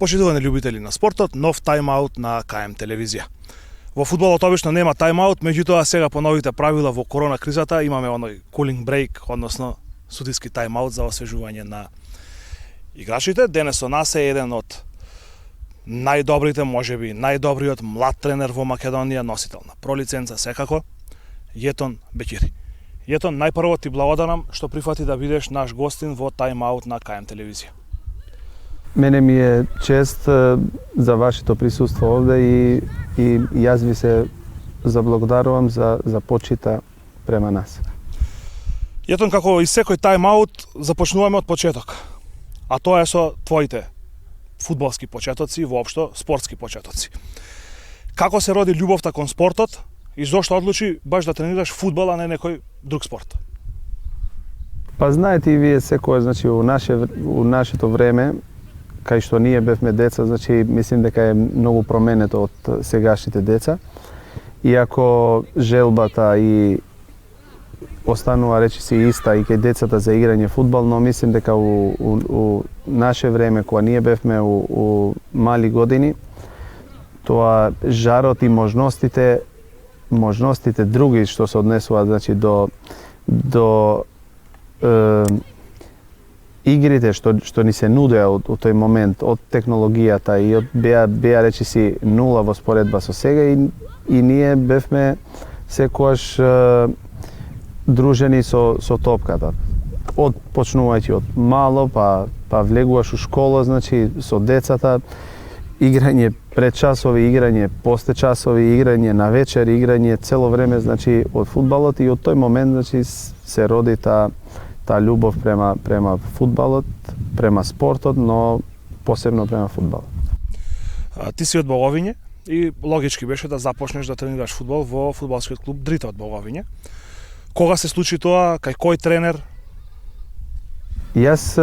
Почитувани љубители на спортот, нов тайм-аут на КМ телевизија. Во фудбалот обично нема тайм-аут, меѓутоа сега по новите правила во корона кризата имаме оној кулинг брейк, односно судиски тайм-аут за освежување на играчите. Денес со нас е еден од најдобрите, можеби најдобриот млад тренер во Македонија, носител на пролиценца секако, Јетон Беќири. Јетон, најпрво ти благодарам што прифати да бидеш наш гостин во тайм-аут на КМ телевизија. Мене ми е чест за вашето присуство овде и јас ви се заблагодарувам за почита према нас. Јетон, како и секој тайм-аут, започнуваме од почеток. А тоа е со твоите фудбалски почетоци, воопшто спортски почетоци. Како се роди љубовта кон спортот и зошто одлучи баш да тренираш фудбал, а не некој друг спорт? Па знаете и вие секој, значи у нашето време, кај што ние бевме деца, значи мислим дека е многу променето од сегашните деца. Иако желбата и останува речиси иста и кај децата за играње фудбал, но мислим дека у наше време, кога ние бевме у мали години, тоа жарот и можностите други што се однесуваат, значи до игрите што ни се нудеа од тој момент, од технологијата и беа речиси нула во споредба со сега и ние бевме секогаш дружени со топката. Почнувајќи од мало, па влегуваш у школа, значи со децата, играње пред часови, играње после часови, играње на вечер, играње цело време, значи од фудбалот и од тој момент, значи се роди таа љубов према фудбалот, према спортот, но посебно према фудбалот. Ти си од Боговиње и логички беше да започнеш да тренираш фудбал во фудбалскиот клуб Дрита од Боговиње. Кога се случи тоа, кај кој тренер? Јас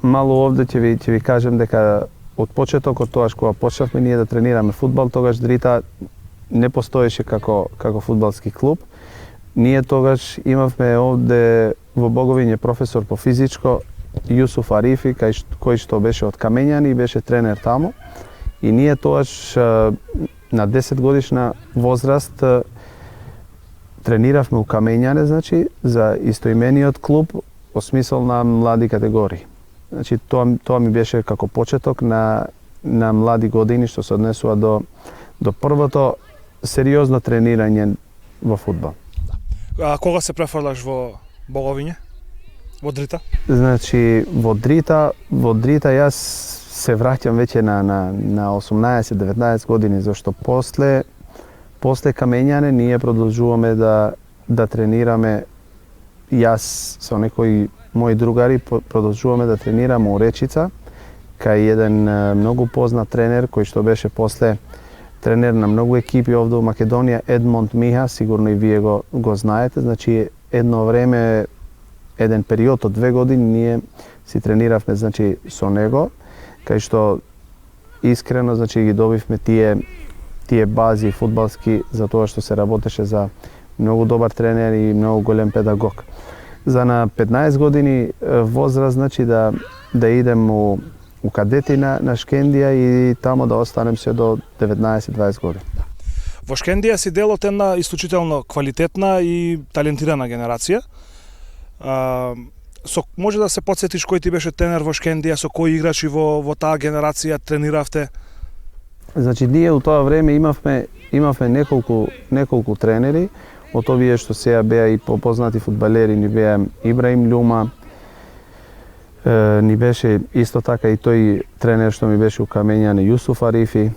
мало овде ќе ви кажем дека од почетокот тогаш кога почнавме ние да тренираме фудбал, тогаш Дрита не постоеше како фудбалски клуб. Ние тогаш имавме овде во Боговиње професор по физичко Јусуф Арифи, кој што беше од Камењани и беше тренер таму. И ние тогаш на 10 годишна возраст трениравме у Камењане, значи, за истоимениот клуб во смисол на млади категории. Значи, тоа ми беше како почеток на млади години што се однесува до првото сериозно тренирање во фудбал. А кога се префрлаш во Боговиње? Во Дрита? Значи, во Дрита јас се враќам веќе на 18-19 години, зашто после Камењане ние продолжуваме да тренираме, јас со некои мои другари продолжуваме да тренираме у Речица, кај еден многу познат тренер кој што беше после тренер на многу екипи овде у Македонија, Едмонд Миха, сигурно и вие го знаете. Значи, едно време, еден период од 2 години ние си трениравме, значи, со него, кај што искрено, значи, ги добивме тие бази фудбалски за тоа што се работеше за многу добар тренер и многу голем педагог. За на 15 години возраст, значи, да идем у кадети на Шкендија и тамо да останем се до 19-20 години. Во Шкендија си дел од една исклучително квалитетна и талентирана генерација. Може да се потсетиш кој ти беше тренер во Шкендија, со кои играчи во таа генерација трениравте? Значи, ние у тоа време имавме неколку тренери, од овие што сега беа и попознати фудбалери, ни беа Ибраим Љума, ни беше исто така и тој тренер што ми беше у Камењане, Јусуф Арифи.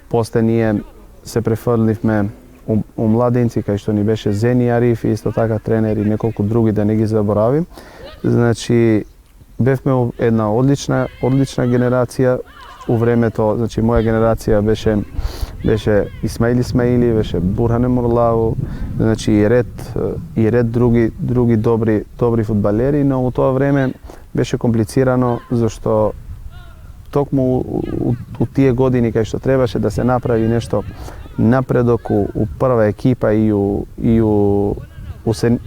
После ние се префрливме у младинци, кај што ни беше Зени Арифи, исто така тренер и неколку други, да не ги заборавим. Значи, бевме една одлична генерација у времето. Значи, моја генерација беше Исмаил Исмаили, беше Бурхане Мурлау, значи и ред други добри фудбалери, но у тоа време беше комплицирано, зашто токму у тие години кај што требаше да се направи нешто напредок у прва екипа и у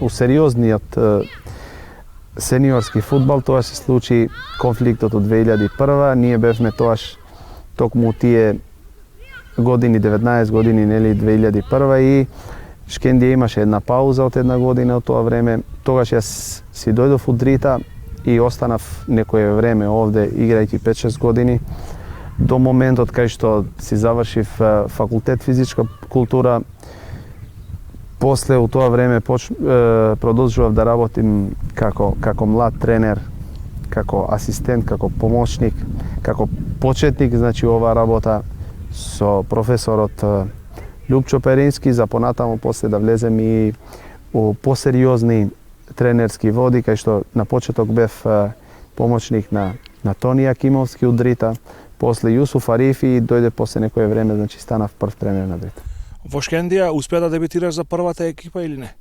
сериозниот сениорски фудбал, тоа се случи конфликтот од 2001. Ние бевме тоаш токму тие години, 19 години, нели 2001 и Шкендија имаше една пауза од една година од тоа време. Тогаш јас си дојдов у Дрита и останав некое време овде играјќи 5-6 години до моментот кај што си завршив факултет физичка култура. После у тоа време продолжував да работим како млад тренер, како асистент, како помошник, како почетник, значи оваа работа со професорот Љупчо Перински, за понатаму после да влезем и у посериозни тренерски води, кај што на почеток бев помошник на Тони Акимовски у Дрита, после Јусуф Арифи и дојде после некое време, значи станав прв тренер на Дрита. Во Шкендија успеа да дебитираш за првата екипа или не?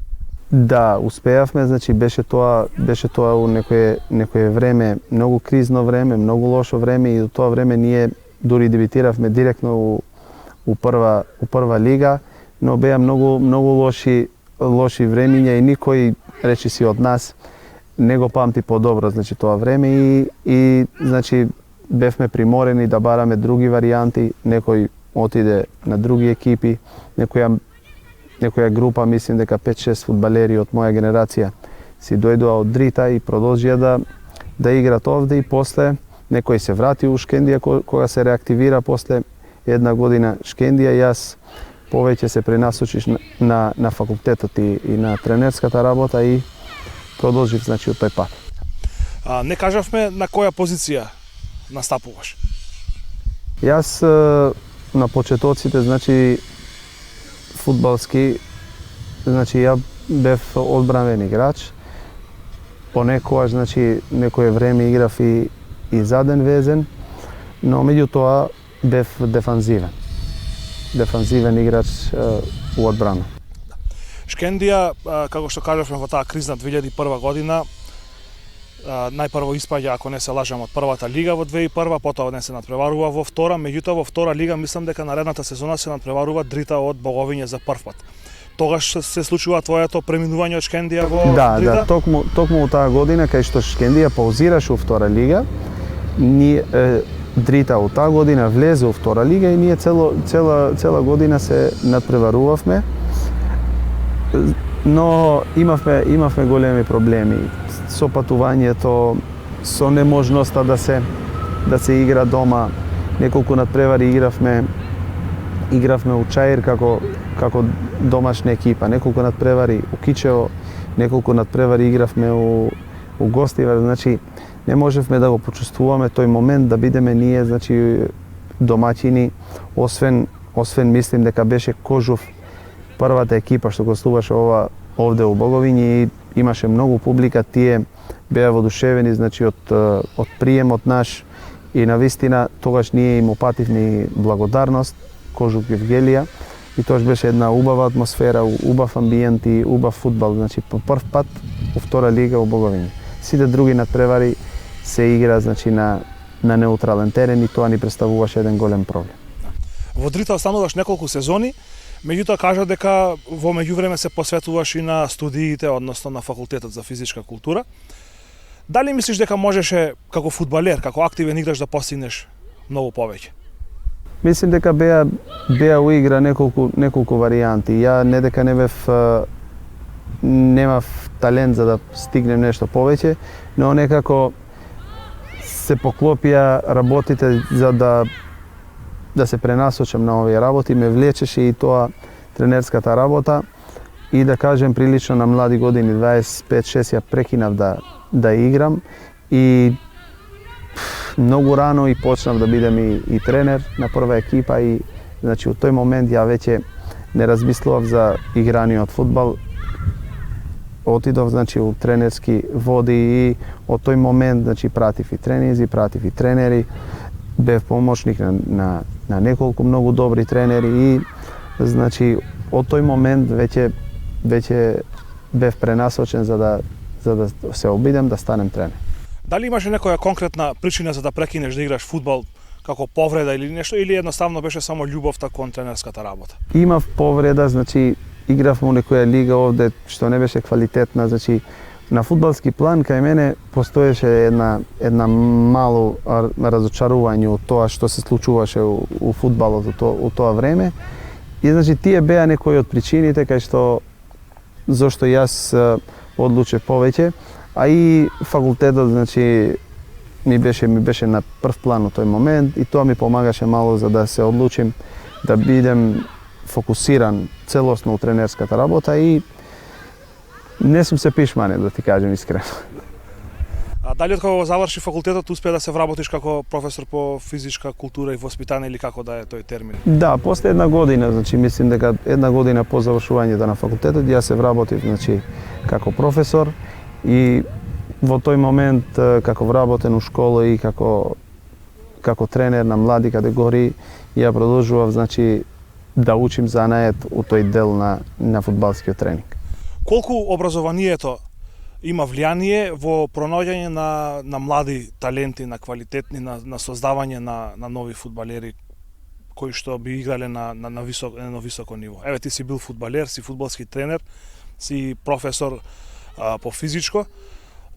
Да, успеавме, значи беше тоа у некое време, многу кризно време, многу лошо време и до тоа време ние дури дебитиравме директно у прва лига, но беа многу лоши времиња и никој, речиси од нас, не го памти подобро, значи тоа време и значи бевме приморени да бараме други варијанти, некој отиде на други екипи, некоја група, мислим дека 5-6 фудбалери од моја генерација си дојдоа од Дрита и продолжија да играт овде и после некој се врати у Шкендија кога се реактивира после една година Шкендија. Јас повеќе се пренасочиш на факултетот и на тренерската работа и продолжив, значи, од тој пат. Не кажавме на која позиција настапуваш? Јас на почетоците, значи, фудбалски, значи, ја бев одбранен играч. Понекогаш, значи, некое време играв и заден везен, но меѓутоа бев дефанзивен играч у одбрана. Шкендија, како што кажавме во таа кризна 2001 година, најпрво испаѓа, ако не се лажам, од првата лига во 2001, потоа не се надпреварува во втора, меѓутоа во втора лига мислам дека наредната сезона се надпреварува Дрита од Боговиње за прв пат. Тогаш се случува твоето преминување од Шкендија во Дрита? Да, токму таа година кај што Шкендија паузираше у втора лига, Дрита у таа година влезе у втора лига и ние цела година се надпреварувавме, но имавме големи проблеми со патувањето, со неможноста да се игра дома. Неколку надпревари игравме у Чаир како домашна екипа, неколку надпревари у Кичево, неколку надпревари игравме у Гостивар, значи не можевме да го почувствуваме тој момент да бидеме ние, значи, домаќини, освен мислим дека беше Кожув првата екипа што гостуваше овде у Боговиње и имаше многу публика, тие беа воодушевени, значи, од приемот наш и навистина тогаш ние им упативме благодарност Кожув Евгелија и тоа беше една убава атмосфера, убав амбиент и убав фудбал, значи по прв пат у втора лига у Боговиње. Сите други надпревари се игра, значи, на неутрален терен и тоа ни представуваше еден голем проблем. Во Дрита остануваш неколку сезони, меѓутоа кажа дека во меѓувреме се посветуваш и на студиите, односно на факултетот за физичка култура. Дали мислиш дека можеше како фудбалер, како активен играч да постигнеш многу повеќе? Мислим дека беа у игра неколку варијанти. Ја не дека немав талент за да стигнем нешто повеќе, но некако се поклопија работите за да се пренасочам на овие работи, ме влечеше и тоа тренерската работа и да кажем прилично на млади години, 25-6 ја прекинав да играм и многу рано и почнав да бидем и тренер на прва екипа и значи од тој момент ја веќе не размислував за играниот фудбал. Отидов, значи, у тренерски води и од тој момент, значи, пратив и тренизи, пратив и тренери, бев помошник на неколку многу добри тренери и, значи, од тој момент веќе бев пренасочен за да се обидам да станем тренер. Дали имаше некоја конкретна причина за да прекинеш да играш фудбал, како повреда или нешто, или едноставно беше само љубовта кон тренерската работа? Имав повреда, значи, игравме у некоја лига овде што не беше квалитетна, значи на фудбалски план кај мене постоеше една мало разочарување од тоа што се случуваше у фудбалот у тоа време. И значи тие беа некои од причините кај што зошто јас одлучив повеќе, а и факултетот значи ми беше на прв план у тој момент и тоа ми помагаше мало за да се одлучим да бидем фокусиран целосно у тренерската работа и не сум се пишманет, да ти кажем искрено. А дали од кога заврши факултетот успеа да се вработиш како професор по физичка култура и воспитание или како да е тој термин? Да, после една година, значи мислим дека една година по завршувањето на факултетот јас се вработив значи како професор и во тој момент како вработен у школа и како тренер на млади категории ја продолжував значи да учим занаед у тој дел на фудбалскиот тренинг. Колку образованието има влијание во пронаоѓање на млади таленти, на квалитетни, на создавање на нови фудбалери кои што би играле на високо ниво? Еве ти си бил фудбалер, си фудбалски тренер, си професор по физичко.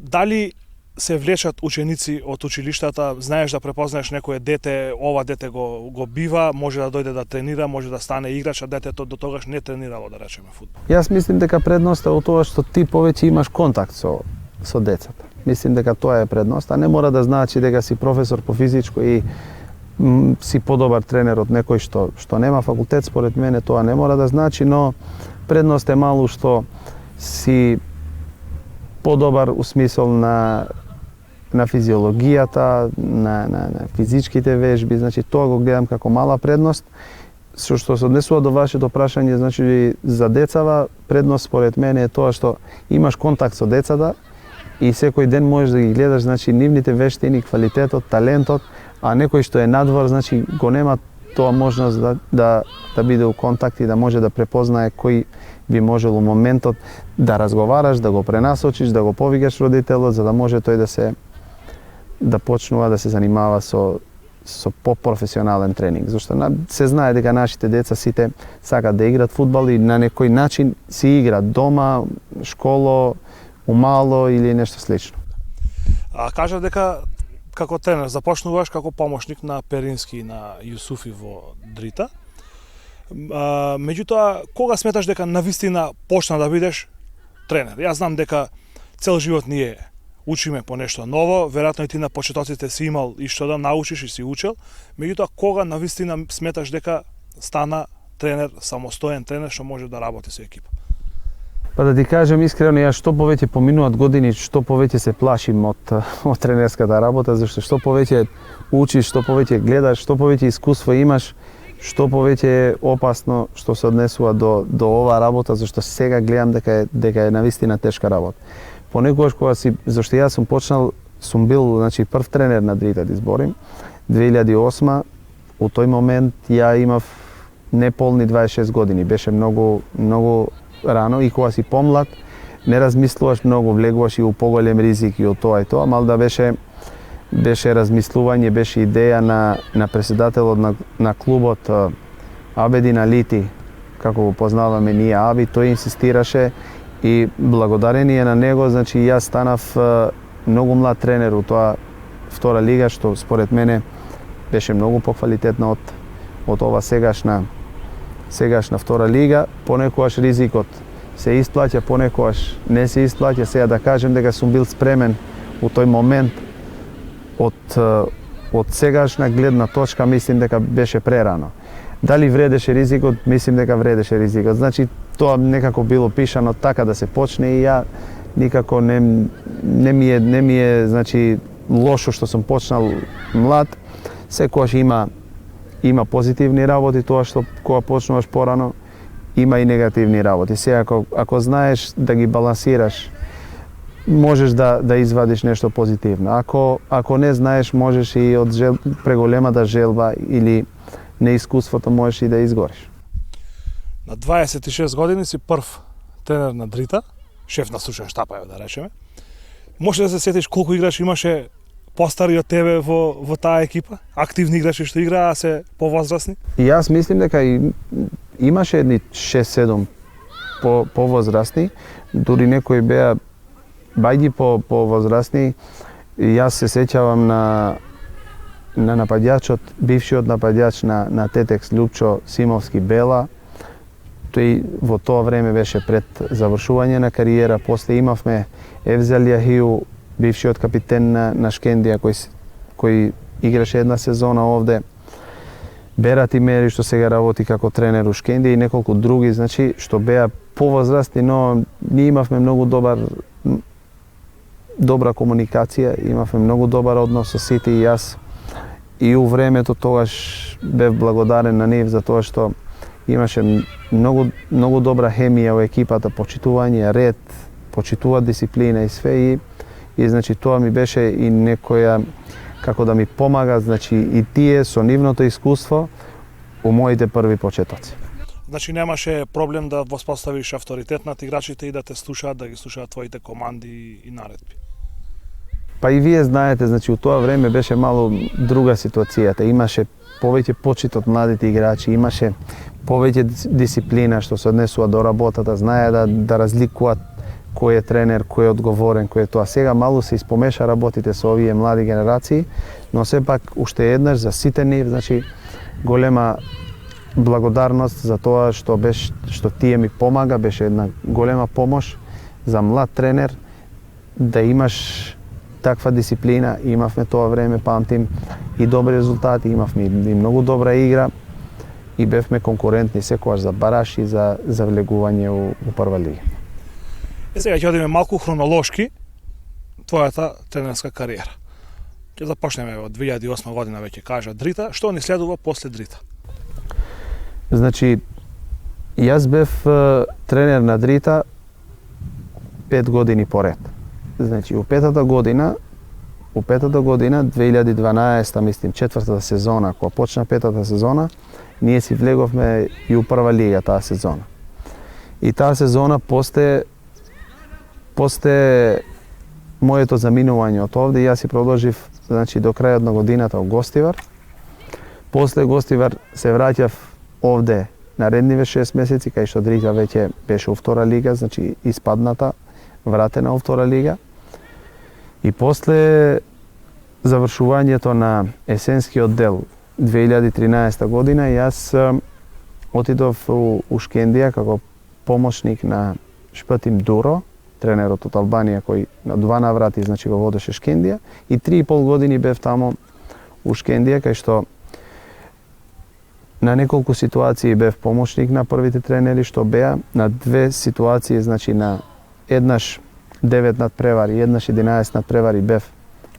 Дали се влечат ученици од училиштата, знаеш да препознаеш некое дете, ова дете го бива, може да дојде да тренира, може да стане играч, а детето до тогаш не тренирало, да речеме, фудбал? Јас мислим дека предноста е тоа што ти повеќе имаш контакт со децата. Мислим дека тоа е предност, а не мора да значи дека си професор по физичко и си подобар тренер од некој што нема факултет. Според мене тоа не мора да значи, но предност е мало што си подобар у смисол на физиологијата, на физичките вежби, значи тоа го гледам како мала предност. Што се однесува до вашето прашање, значи за децава, предност според мене е тоа што имаш контакт со децата и секој ден можеш да ги гледаш значи нивните вештини, квалитетот, талентот, а некој што е надвор, значи го нема тоа можност да биде у контакт и да може да препознае кој би можел у моментот да разговараш, да го пренасочиш, да го повикаш родителот за да може тој да почнува да се занимава со попрофесионален тренинг. Зашто се знае дека нашите деца сите сакаат да играат фудбал и на некој начин си играат дома, школо, умало или нешто слично. А кажа дека како тренер започнуваш како помошник на Перински и на Јусуфи во Дрита. Меѓутоа, кога сметаш дека навистина почна да бидеш тренер? Јас знам дека цел живот ние учиме по нешто ново, веројатно и ти на почетоците си имал и што да научиш и си учел, меѓутоа кога навистина сметаш дека стана тренер, самостоен тренер што може да работи со екипа? Па да ти кажем искрено, јас што повеќе поминуваат години, што повеќе се плашим од тренерската работа, зашто што повеќе учиш, што повеќе гледаш, што повеќе искуство имаш, што повеќе е опасно што се однесува до оваа работа, зашто сега гледам дека е навистина тешка работа. Понекогаш кога зашто јас сум бил значи прв тренер на Дрита да изборим 2008, у тој момент ја имав неполни 26 години, беше многу рано и кога си помлад не размислуваш многу, влегуваш и у поголем ризик и од тоа и тоа, мал да беше размислување, беше идеја на председателот на клубот Абедин Алити, како го познаваме ние Аби, тој инсистираше и благодарение на него, значи јас станав многу млад тренер у тоа втора лига, што според мене беше многу поквалитетна од ова сегашна втора лига. Понекогаш ризикот се исплаќа, понекогаш не се исплаќа. Сега да кажем дека сум бил спремен у тој момент од сегашна гледна точка, мислим дека беше прерано. Дали вредеше ризикот? Мислим дека вредеше ризикот. Значи тоа некако било пишано така да се почне и ја никако не ми е значи лошо што сум почнал млад. Секогаш има позитивни работи, тоа што кога почнуваш порано, има и негативни работи. Сега ако знаеш да ги балансираш, можеш да извадиш нешто позитивно. Ако не знаеш, можеш и од преголемата желба или неискуството можеш и да изгориш. На 26 години си прв тренер на Дрита, шеф на случаен штаб, да речеме. Може да се сетиш колку играчи имаше постари од тебе во таа екипа? Активни играчи што играа, а се повозрасни? И јас мислим дека имаше едни 6-7 повозрасни, дури некои беа бајди по возрастни, јас се сеќавам на нападјачот, бившиот нападјач на Тетекс Љупчо Симовски Бела. Тој во тоа време беше пред завршување на кариера. После имавме Евзел Јахију, бившиот капитен на Шкендија, кој играше една сезона овде. Берат Имери, што сега работи како тренер у Шкендија, и неколку други, значи, што беа повозрастни, но ние имавме многу добра комуникација, имавме многу добар однос со сите и јас. И у времето тогаш бев благодарен на нив за тоа што имаше многу добра хемија во екипата, почитување, ред, почитува дисциплина и све, и значи тоа ми беше и некоја, како да ми помага, значи и тие со нивното искуство у моите први почетоци. Значи немаше проблем да воспоставиш авторитет над играчите и да те слушаат, да ги слушаат твоите команди и наредби? Па и вие знаете, значи у тоа време беше мало друга ситуацијата. Имаше повеќе почит од младите играчи, имаше повеќе дисциплина што се однесува до работата, знае да разликуваат кој е тренер, кој е одговорен, кој е тоа. Сега мало се испомеша работите со овие млади генерации, но сепак уште еднаш за сите нив, значи голема благодарност за тоа што тие ми помага, беше една голема помош за млад тренер да имаш таква дисциплина. Имавме тоа време, памтим, и добри резултати, имавме и многу добра игра и бевме конкурентни секогаш за бараш и за влегување у прва лига. Сега ќе одиме малку хронолошки твојата тренерска кариера. Ќе започнеме од 2008 година, веќе кажа Дрита. Што ни следува после Дрита? Значи, јас бев тренер на Дрита 5 години поред. Значи, у петата година, 2012, мислим, четвртата сезона, кога почна петата сезона, ние си влеговме и у прва лига таа сезона. И таа сезона после моето заминување од овде, јас си продолжив, значи, до крајот на годината во Гостивар. После Гостивар се враќав овде наредниве 6 месеци, кај што Дрита веќе беше у втора лига, значи испадната, вратена у втора лига. И после завршувањето на есенскиот дел 2013 година, јас отидов у Шкендија како помошник на Шпатим Дуро, тренерот од Албанија, кој на 2 наврати, значи, го водеше Шкендија, и 3,5 години бев тамо у Шкендија, кај што на неколку ситуации бев помошник на првите тренери што беа, на 2 ситуации, значи на еднаш 9 надпревари, еднаш 11 надпревари бев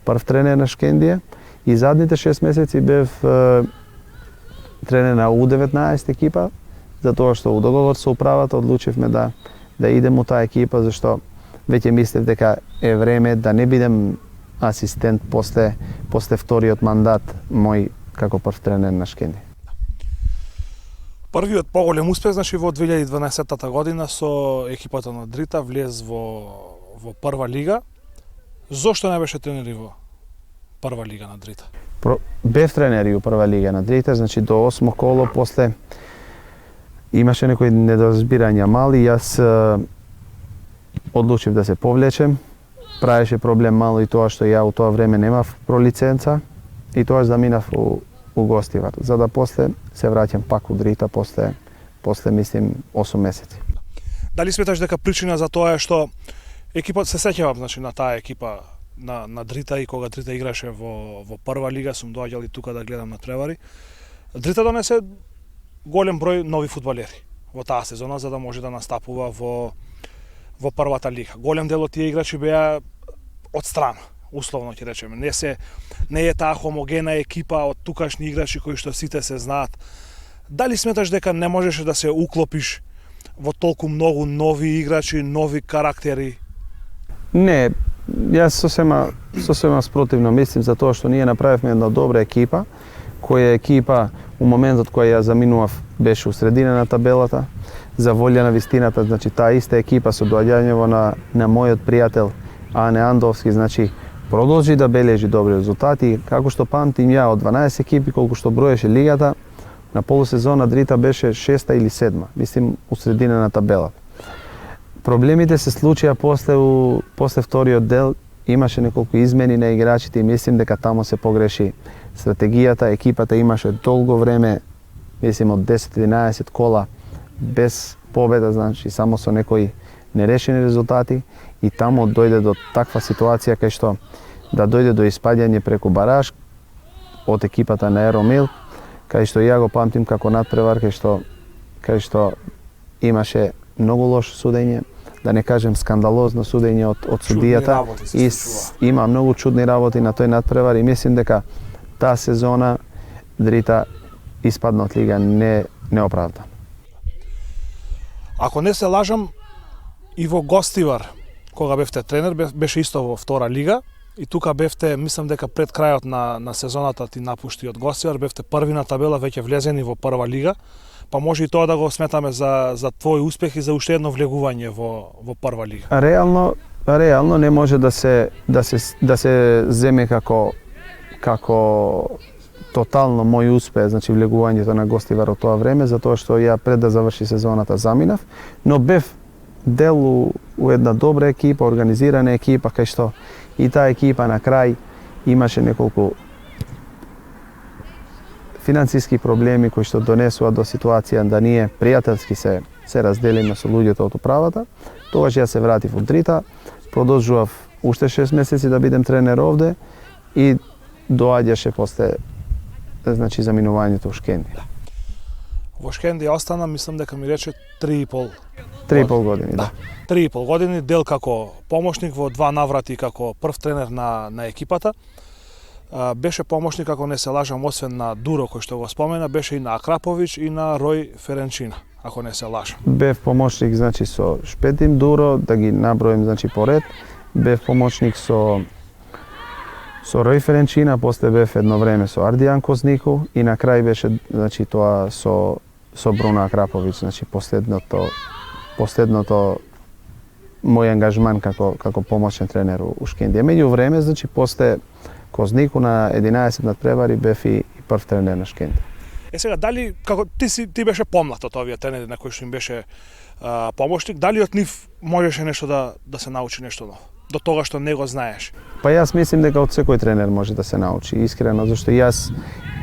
прв тренер на Шкендија, и задните 6 месеци бев тренер на U19 екипа, затоа што у договор со управата одлучивме да идем у таа екипа, зашто веќе мислев дека е време да не бидем асистент после вториот мандат мој како прв тренер на Шкендија. Првиот поголем успех, значи, во 2012 година со екипата на Дрита влез во прва лига. Зошто не беше тренер во прва лига на Дрита? Бев тренер и у прва лига на Дрита, значи до 8 коло, после имаше некои недоразбирања мали, јас одлучив да се повлечем. Правеше проблем мало и тоа што ја у тоа време немав пролиценца и тоа заминав у Гостивар, за да после се враќам пак у Дрита после мислим 8 месеци. Дали сметаш дека причина за тоа е што екипа, се сеќавам, значи, на таа екипа на Дрита, и кога Дрита играше во прва лига, сум доаѓал и тука да гледам на тревари. Дрита донесе голем број нови фудбалери во таа сезона за да може да настапува во првата лига. Голем дел од тие играчи беа од страна, условно ќе речеме. Не е таа хомогена екипа од тукашни играчи кои што сите се знаат. Дали сметаш дека не можеше да се уклопиш во толку многу нови играчи, нови карактери? Не, јас сосема спротивно мислим за тоа што ние направивме една добра екипа, која екипа у моментот кој ја заминував беше у средина на табелата. За волја на вистината, значи таа иста екипа со доаѓањето на мојот пријател Ане Андовски, значи продолжи да бележи добри резултати. Како што памтим ја, од 12 екипи колку што броеше лигата, на полусезона Дрита беше 6-та или 7-ма, мислим у средина на табелата. Проблемите се случија после вториот дел, имаше неколку измени на играчите и мислим дека тамо се погреши стратегијата. Екипата имаше долго време, мислим од 10-11 кола без победа, значи само со некои нерешени резултати, и тамо дојде до таква ситуација кај што да дојде до испаѓање преку бараж од екипата на Еромил, кај што ја го памтим како надпревар, кај што имаше многу лошо судење, да не кажем скандалозно судење од судијата, и има многу чудни работи на тој надпревар, и мислим дека таа сезона Дрита испадна од лига неоправдано. Ако не се лажам, и во Гостивар, кога бевте тренер, беше исто во втора лига, и тука бевте, мислам дека пред крајот на сезоната ти напушти од Гостивар, бевте први на табела, веќе влезени во прва лига, па може и тоа да го сметаме за твој успех и за уште едно влегување во прва лига. Реално не може да се земе како тотално мој успех, значи влегувањето на Гостивар од тоа време, затоа што ја пред да заврши сезоната заминав, но бев дел у една добра екипа, организирана екипа, кај што и таа екипа на крај имаше неколку финансиски проблеми кои што донесува до ситуација да ние пријателски се разделиме со луѓето од управата. Тогаш ја се вратив од Дрита, продолжував уште 6 месеци да бидем тренер овде и доаѓаше после, значи, заминувањето во Шкендија. Во Шкендија остана, мислам дека ми рече 3,5 години, да. 3,5 години, дел како помошник, во 2 наврати како прв тренер на екипата. Беше помошник, ако не се лажам, освен на Дуро, кој што го спомена, беше и на Акраповиќ и на Рој Ференчина, ако не се лажам. Бев помошник, значи, со Шпетим, Дуро, да ги наброим, значи, поред. Бев помошник со Рој Ференчина, после бев едно време со Ардијан Кознику и на крај беше, значи, тоа со Бруно Акраповиќ, значи, последното мој ангажман како помошен тренер у Шкендија. Меѓу време, значи, после Кознику на 11 надпревари бев и прв тренер на Шкендија. Сега, дали, како ти беше помлад од овие тренери на кои што им беше помошник, дали од нив можеше нешто да се научи нешто ново? До тога што не го знаеш? Па јас мислим дека од секој тренер може да се научи, искрено, зашто јас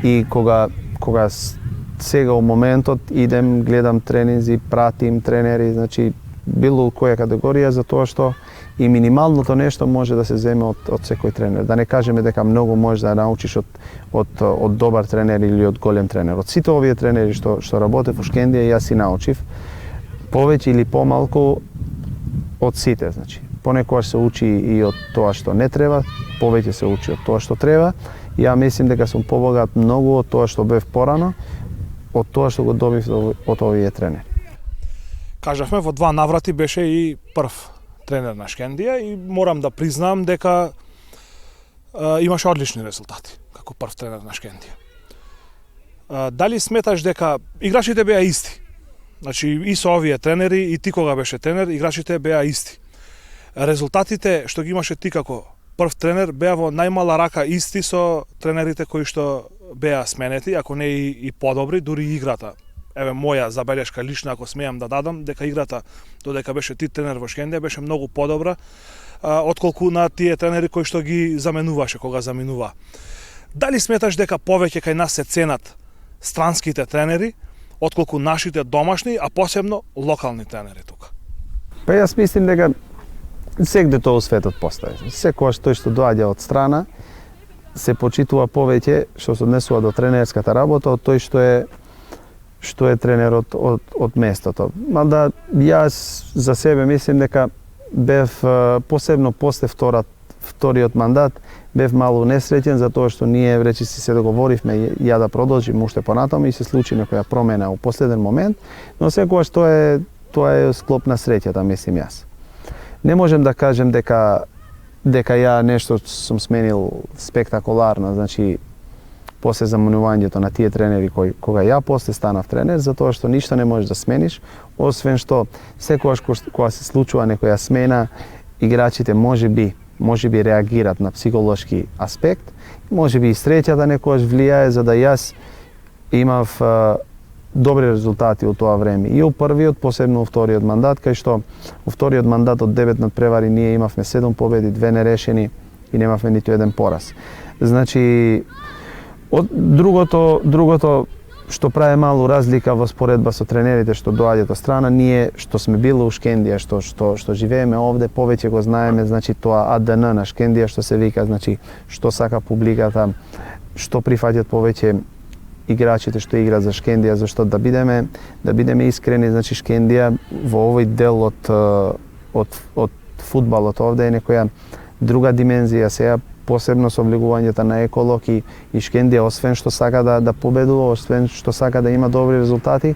и кога сега у моментот идем, гледам тренинзи, пратим тренери, значи било која категорија, затоа што и минималното нешто може да се земе од секој тренер. Да не кажеме дека многу можеш да научиш од добар тренер или од голем тренер. Од сите овие тренери што работев во Шкендија, јас си научив повеќе или помалку од сите, значи. Понекогаш се учи и од тоа што не треба, повеќе се учи од тоа што треба. Ја мислим дека сум побогат многу од тоа што бев порано, од тоа што го добив од овие тренери. Кажавме, во 2 наврати беше и прв тренер на Шкендија и морам да признам дека имаше одлични резултати како прв тренер на Шкендија. Дали сметаш дека играчите беа исти? Значи и со овие тренери, и ти кога беше тренер, играчите беа исти. Резултатите што ги имаше ти како прв тренер беа во најмала рака исти со тренерите кои што беа сменети, ако не и подобри, дури и играта. Еве моја забелешка лична, ако смеам да дадам, дека играта додека беше ти тренер во Шкендија беше многу подобра отколку на тие тренери кои што ги заменуваше кога заминува. Дали сметаш дека повеќе кај нас се ценат странските тренери отколку нашите домашни, а посебно локални тренери тука? Па јас мислим дека сегде тоа у светот постои. Секогаш тој што доаѓа од страна се почитува повеќе што се однесува до тренерската работа од тој што е тренерот од местото. Мада јас за себе мислим дека бев посебно после вториот мандат бев малку несреќен затоа што ние речиси се договоривме ја да продолжим уште понатаму и се случи некоја промена во последен момент, но секогаш тоа е склоп на среќата, мислим јас. Не можем да кажем дека ја нешто сум сменил спектакуларно, значи после заминувањето на тие тренери кога ја после станав тренер, затоа што ништо не можеш да смениш, освен што секогаш кога се случува некоја смена, играчите можеби реагират на психолошки аспект, можеби и среќата некогаш влијае, за да јас имав добри резултати у тоа време. И у првиот, посебно у вториот мандат, кај што у вториот мандат од 9 надпревари ние имавме 7 победи, 2 нерешени и немавме ниту еден пораз. Значи, другото што прави малу разлика во споредба со тренерите што доаѓаат од страна, ние што сме били у Шкендија, што живееме овде, повеќе го знаеме, значи тоа АДН на Шкендија што се вика, значи што сака публиката, што прифаќаат повеќе играчите што играат за Шкендија, зашто да бидеме искрени, значи Шкендија во овој дел од фудбалот овде е некоја друга димензија сега, посебно со влегувањето на еколог и Шкендија, освен што сака да победува, освен што сака да има добри резултати,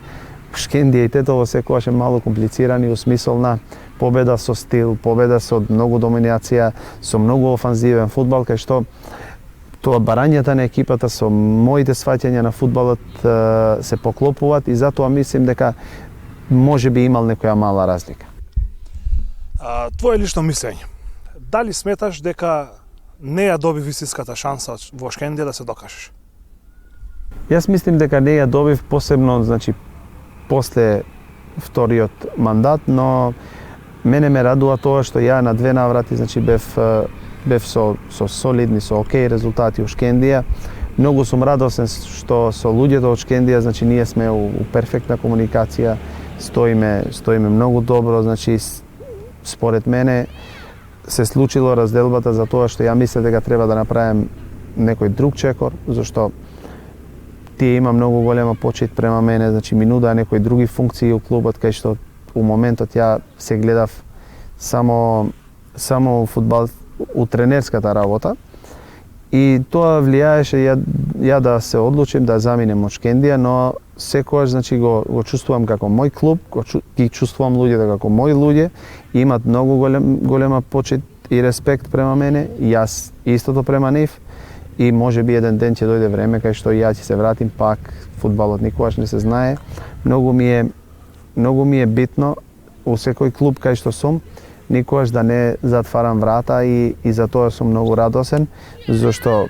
Шкендија и Тетово секогаш е малку комплицирани у смисол на победа со стил, победа со многу доминација, со многу офанзивен фудбал, кај што тоа барањата на екипата со моите сваќања на фудбалот се поклопуваат и затоа мислим дека може би имал некоја мала разлика. Твое лично мислење. Дали сметаш дека не ја доби вистинската шанса во Шкендија да се докажеш? Јас мислим дека не ја добив, посебно, значи, после вториот мандат, но мене ме радува тоа што ја на 2 наврати, значи, бев со солидни, со окей резултати у Шкендија. Многу сум радосен што со луѓето од Шкендија, значи, ние сме у перфектна комуникација, стоиме многу добро, значи, според мене, се случило разделбата за тоа што ја мислев дека треба да направим некој друг чекор, зашто тие има многу голема почит према мене, значи ми нудаа некои други функции у клубот, кај што у моментот ја се гледав само фудбал у тренерската работа и тоа влијаеше ја да се одлучим да заминем од Шкендија, но секогаш, значи, го чувствувам како мој клуб, ги чувствувам луѓето како мои луѓе, имат многу голема почит и респект према мене, и јас истото према нив, и може би еден ден ќе дојде време кај што ја ќе се вратим пак, фудбалот никогаш не се знае. Многу ми е битно у секој клуб кај што сум, никогаш да не затварам врата и за тоа сум многу радосен, зашто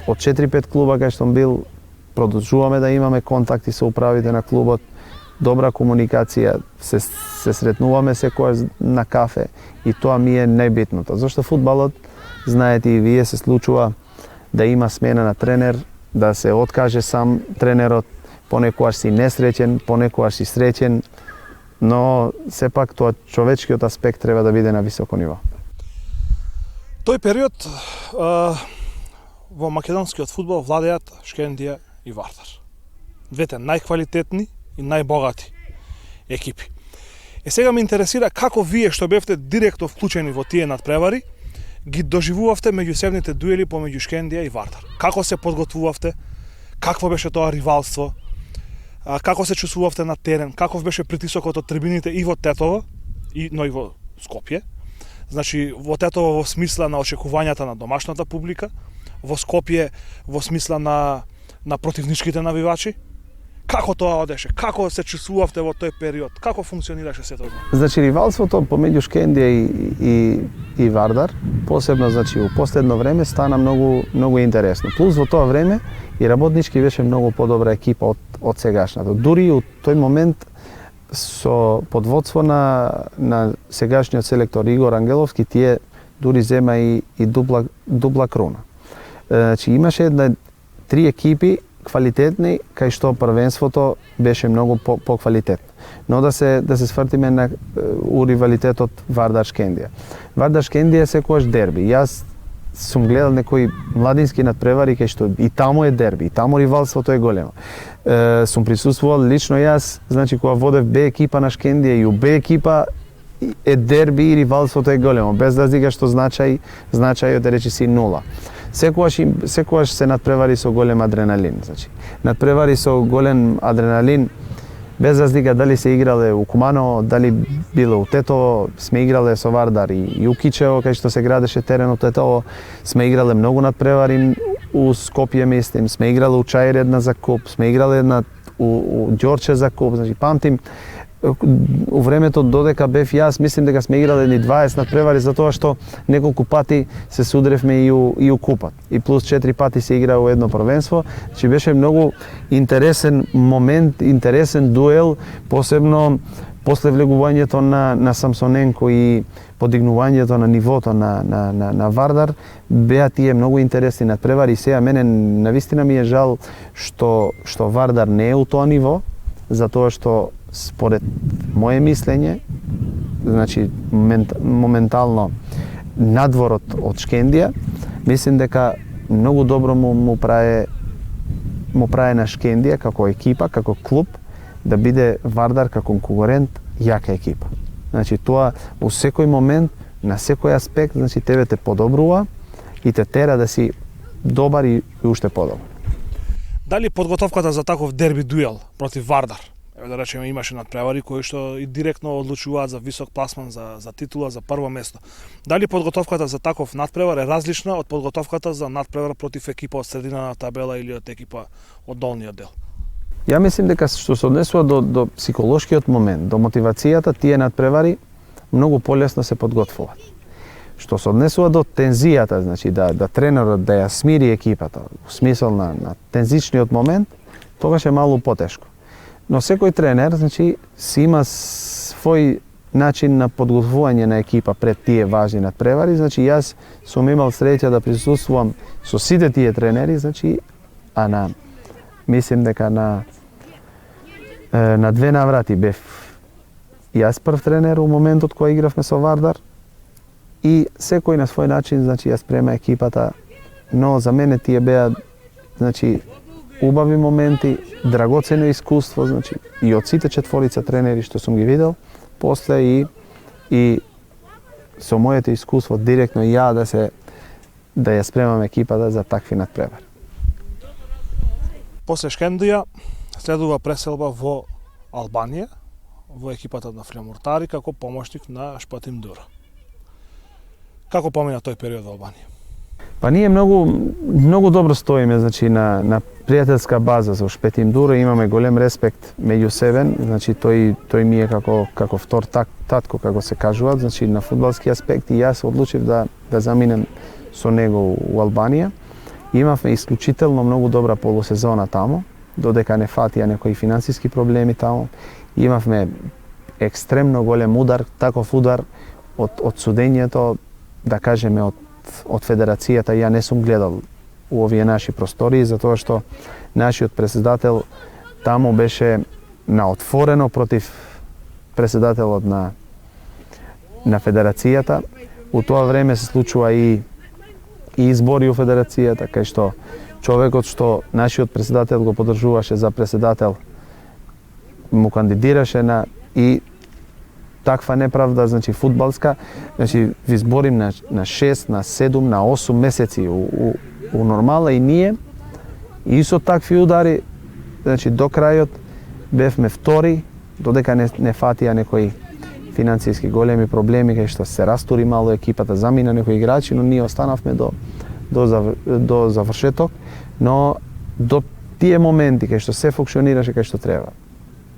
од 4-5 клуба кај што бил, продолжуваме да имаме контакти со управите на клубот, добра комуникација, се сретнуваме секогаш на кафе и тоа ми е најбитното. Зашто фудбалот, знаете и вие, се случува да има смена на тренер, да се откаже сам тренерот, понекогаш си несреќен, понекогаш си среќен, но сепак тоа човечкиот аспект треба да биде на високо ниво. Тој период во македонскиот фудбал владеат Шкендија и Вардар. Двете најквалитетни и најбогати екипи. Сега ме интересира како вие што бевте директно вклучени во тие надпревари ги доживувавте меѓусебните дуели помеѓу Шкендија и Вардар. Како се подготвувавте? Какво беше тоа ривалство? Како се чувствувавте на терен? Каков беше притисокот од трибините и во Тетово, но и во Скопје? Значи, во Тетово во смисла на очекувањата на домашната публика, во Скопје во смисла на противничките навивачи. Како тоа одеше? Како се чувствувавте во тој период? Како функционираше сето тоа? Значи, ривалството помеѓу Шкендија и Вардар, посебно, значи, у последно време стана многу интересно. Плюс во тоа време и работнички беше многу подобра екипа од сегашната. Дури у тој момент со подводство на сегашниот селектор Игор Ангеловски, тие дури зема и дупла круна. Значи, имаше 3 екипи квалитетни, кај што првенството беше многу поквалитетно. Но да се свртиме на у ривалитетот Вардар Шкендија. Вардар Шкендија е секогаш дерби. Јас сум гледал некои младински надпревари кај што и таму е дерби, и таму ривалството е големо. Сум присуствувал лично јас, значи кога водев Б екипа на Шкендија и у Б екипа е дерби и ривалството е големо, без разлика што значајот е речиси 0. Секогаш се надпревари со голем адреналин, значи. Надпревари со голем адреналин, без разлика дали се играле у Куманово, дали било у Тетово, сме играле со Вардар и у Кичево, кај што се градеше терен у Тетово, сме играле многу надпревари у Скопје, мислим, сме играле у Чаир една за куп, сме играле една у Ѓорче за куп, значи памтим у времето додека бев јас, мислим дека сме играли едни 20 надпревари затоа што неколку пати се судревме и у купат. И плюс 4 пати се игра у едно првенство. Значи беше многу интересен момент, интересен дуел, посебно после влегувањето на Самсоненко и подигнувањето на нивото на Вардар, беа тие многу интересни надпревари. Сега мене навистина ми е жал што Вардар не е у тоа ниво, затоа што според моje мислење, значи моментално надворот од Шкендија, мислим дека многу добро му праe на Шкендија како екипа, како клуб, да биде Вардар како конкурент јака екипа. Значи тоа во секој момент, на секој аспект, значи тебе те подобрува и те тера да си добар и уште подобар. Дали подготовката за таков дерби дуел против Вардар, да речеме, имаше надпревари кои што и директно одлучуваат за висок пласман, за титула, за прво место. Дали подготовката за таков надпревар е различна од подготовката за надпревар против екипа од средина на табела или од екипа од долниот дел? Ја мислим дека што се однесува до психолошкиот момент, до мотивацијата, тие надпревари многу полесно се подготвуваат. Што се однесува до тензијата, значи да тренерот да ја смири екипата, во смисол на тензичниот момент, тогаш е малку потешко. Но секој тренер, значи, си има свој начин на подготвување на екипа пред тие важни надпревари. Значи, јас сум имал среќа да присуствувам со сите тие тренери, значи, мислим дека на 2 наврати бев јас прв тренер у моментот кога игравме со Вардар и секој на свој начин, значи, ја спрема екипата, но за мене тие беа, значи, убави моменти, драгоцено искуство, значи, и од сите четворица тренери што сум ги видел, после и со моето искуство директно ја да ја спремам екипата за такви надпревари. После Шкендија следува преселба во Албанија, во екипата на Флемуртари како помошник на Шпатим Дура. Како помина тој период во Албанија? Па ние многу добро стоиме, значи на пријателска база со Шпетим Дура, имаме голем респект меѓу себе, значи тој ми е како втор татко, како се кажуваат, значи на фудбалски аспект, и јас одлучив да заминем со него у Албанија. Имавме исклучително многу добра полусезона таму, додека не фатија некои финансиски проблеми таму. Имавме екстремно голем удар, таков удар од судењето, да кажеме од федерацијата, ја не сум гледал у овие наши простории, затоа што нашиот председател таму беше на отворено против председателот на федерацијата. У тоа време се случува и избори у федерацијата, кај што човекот што нашиот председател го поддржуваше за председател му кандидираше и таква неправда, значи фудбалска, значи ви зборим на 6, на 7, на 8 месеци у нормала, и ние и со такви удари, значи до крајот бевме втори, додека не фатија некои финансиски големи проблеми, кај што се растури мало екипата, замина некои играчи, но ние останавме до завршеток, но до тие моменти кај што се функционираше кај што треба.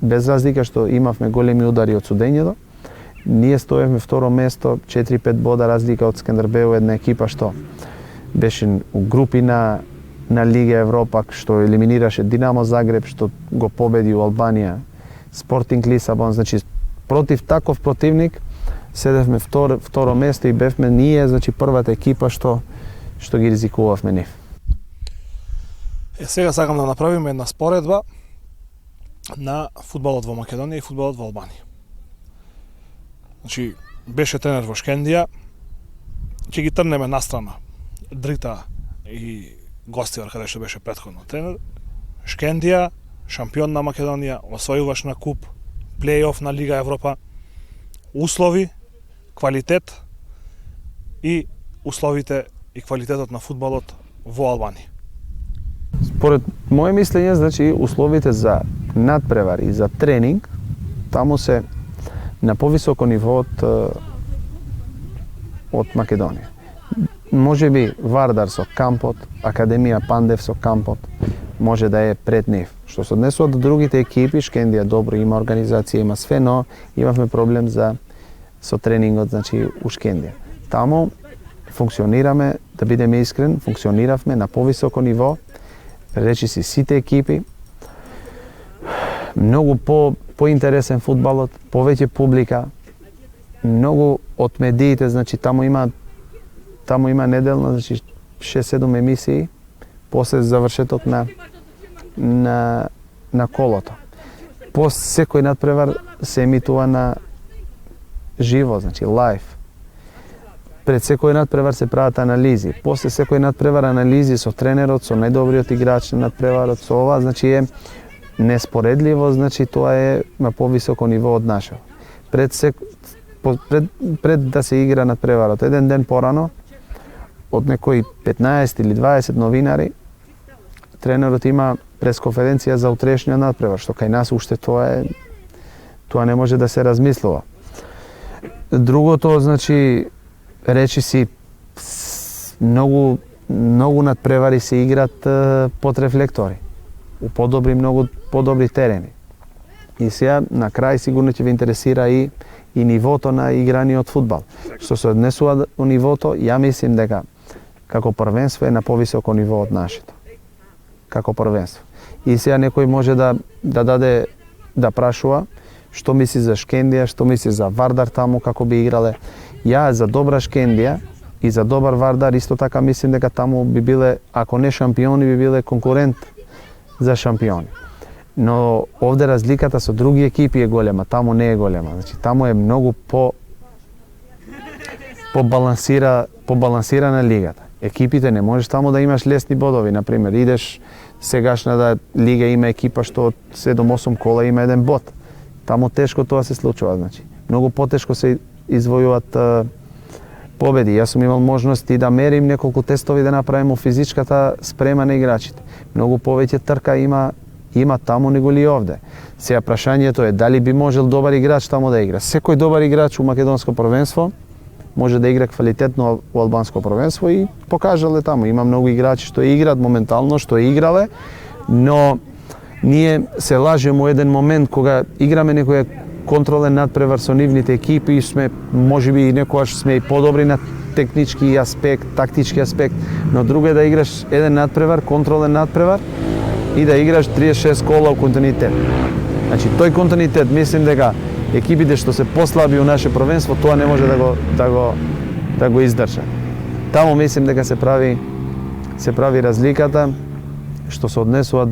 Без разлика што имавме големи удари од судењето, ние стоевме второ место, 4-5 бода разлика од Скандербеу, една екипа што беше у групи на Лига Европа, што елиминираше Динамо Загреб, што го победи у Албанија, Спортинг Лисабон, значи против таков противник седевме второ место и бевме ние, значи првата екипа што ги ризикувавме нив. Сега сакам да направиме една споредба на фудбалот во Македонија и фудбалот во Албанија. Значи, беше тренер во Шкендија, ќе ги трнеме настрана Дрита и Гостивар, каде што беше претходно тренер. Шкендија, шампион на Македонија, освојуваш на куп, плей-оф на Лига Европа, услови, квалитет и условите и квалитетот на фудбалот во Албанија. Според моје мислење, значи условите за надпревари и за тренинг таму се на повисоко ниво од Македонија. Можеби Вардар со кампот, Академија Пандев со кампот, може да е пред нив. Што се однесува до другите екипи, Шкендија добро има организација, има све, но имавме проблем со тренингот, значи у Шкендија. Таму функционираме, да бидеме искрен, функциониравме на повисоко ниво, речи си сите екипи, многу поинтересен фудбалот, повеќе публика, многу од медиите, значи таму има неделно, значи 6-7 емисии, после завршеток на колото. По секој надпревар се емитува на живо, значи лайв. Пред секој надпревар се прават анализи. После секој надпревар анализи со тренерот, со најдобриот играч на надпреварот, со ова, значи е неспоредливо, значи тоа е на повисоко ниво од нашето. Пред да се игра надпреварот, еден ден порано, од некои 15 или 20 новинари, тренерот има пресконференција за утрешниот надпревар, што кај нас уште тоа не може да се размислува. Другото, значи, речи си, многу надпревари се играт под рефлектори, у многу подобри терени. И сега, на крај, сигурно ќе ве интересира и нивото на играниот фудбал. Што се однесува до нивото, ја мислим дека како првенство е на повисоко ниво од нашето. Како првенство. И сега некој може да прашува што мисли за Шкендија, што мисли за Вардар таму, како би играле. Ја за добра Шкендија и за добар Вардар исто така мислим дека таму би биле, ако не шампиони, би биле конкурент за шампиони. Но овде разликата со други екипи е голема, таму не е голема. Значи таму е многу побалансирана лигата. Екипите не можеш таму да имаш лесни бодови, например, идеш сегашната лига има екипа што од 7-8 кола има еден бод. Таму тешко тоа се случува, значи. Многу потешко се извојуваат победи. Јас сум имал можности да мерим неколку тестови да направиме физичката спрема на играчите. Многу повеќе трка има таму него ли овде. Сега прашањето е дали би можел добар играч таму да игра. Секој добар играч у македонско првенство може да игра квалитетно у албанско првенство и покажале таму. Има многу играчи што играат моментално, што играле, но ние се лажеме у еден момент кога играме некоја контролен надпревар со нивните екипи и сме, можеби и некогаш сме и подобри на технички аспект, тактички аспект, но друго е да играш еден надпревар, контролен надпревар и да играш 36 кола у континуитет. Значи тој континуитет мислим дека екипите што се послаби у наше првенство тоа не може да го издржа. Таму мислим дека се прави разликата што се однесува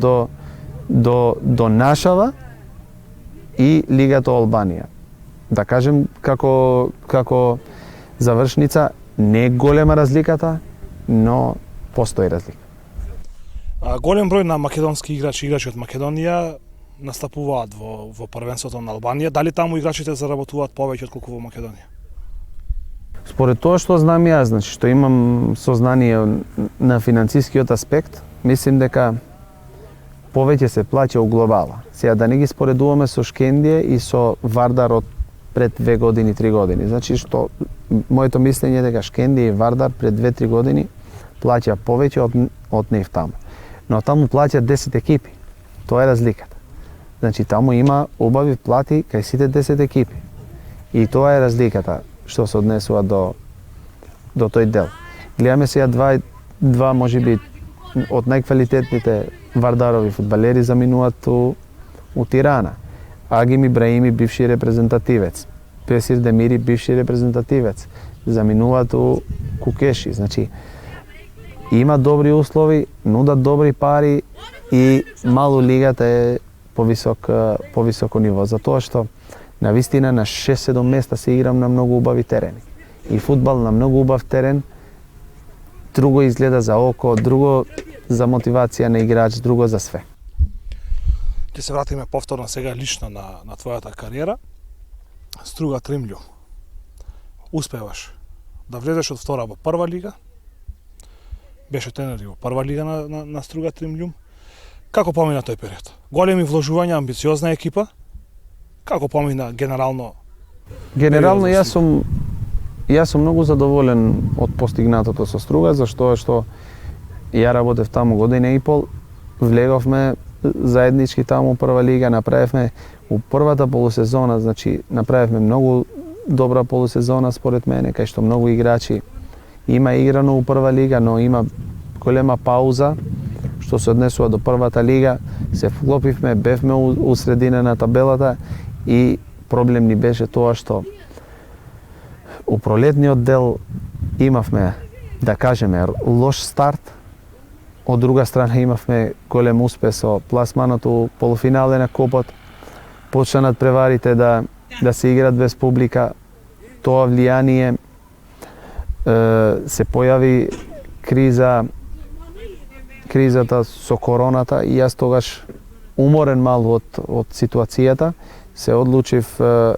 до нашава и Лигата Албанија. Да кажем како завршница не е голема разликата, но постои разлика. Голем број на македонски играчи од Македонија настапуваат во првенството на Албанија. Дали таму играчите заработуваат повеќе отколку во Македонија? Според тоа што знам јас, значи што имам сознание на финансискиот аспект, мислим дека повеќе се плаќа у глобала. Сега да не ги споредуваме со Шкендија и со Вардар од пред 2 години, 3 години. Значи што моето мислење е дека Шкендија и Вардар пред 2-3 години плаќа повеќе од нив таму. Но таму плаќаат 10 екипи. Тоа е разликата. Значи таму има убави плати кај сите 10 екипи. И тоа е разликата што се однесува до тој дел. Гледаме сега два можеби од најквалитетните Вардарови фудбалери заминуваат у Тирана. Агим Ибраими, бивши репрезентативец. Песир Демири, бивши репрезентативец. Заминуваат у Кукеши. Значи, има добри услови, нудат добри пари и мало лигата е повисоко ниво. Затоа што на вистина на 6-7 места се играм на многу убави терени. И фудбал на многу убав терен друго изгледа за око, друго за мотивација на играч, друго за све. Ќе се вратиме повторно сега лично на твојата кариера. Струга Тримљу. Успеваш да влезеш од втора во прва лига. Беше тренер и во прва лига на Струга Тримљу. Како помина тој период? Големи вложувања, амбициозна екипа. Како помина генерално? Генерално јас сум многу задоволен од постигнатото со Струга, заштоа што ја работев таму година и пол влеговме заеднички таму прва лига, направивме у првата полусезона, значи направивме многу добра полусезона според мене, кај што многу играчи има играно у прва лига, но има голема пауза што се однесува до првата лига. Се вклопивме, бевме у средина на табелата и проблем ни беше тоа што у пролетниот дел имавме, да кажеме, лош старт. Од друга страна имавме голем успех со пласманот у полуфинале на Купот. Почнат преварите да се играат без публика. Тоа влијание се појави кризата со короната и јас тогаш уморен мал од ситуацијата се одлучив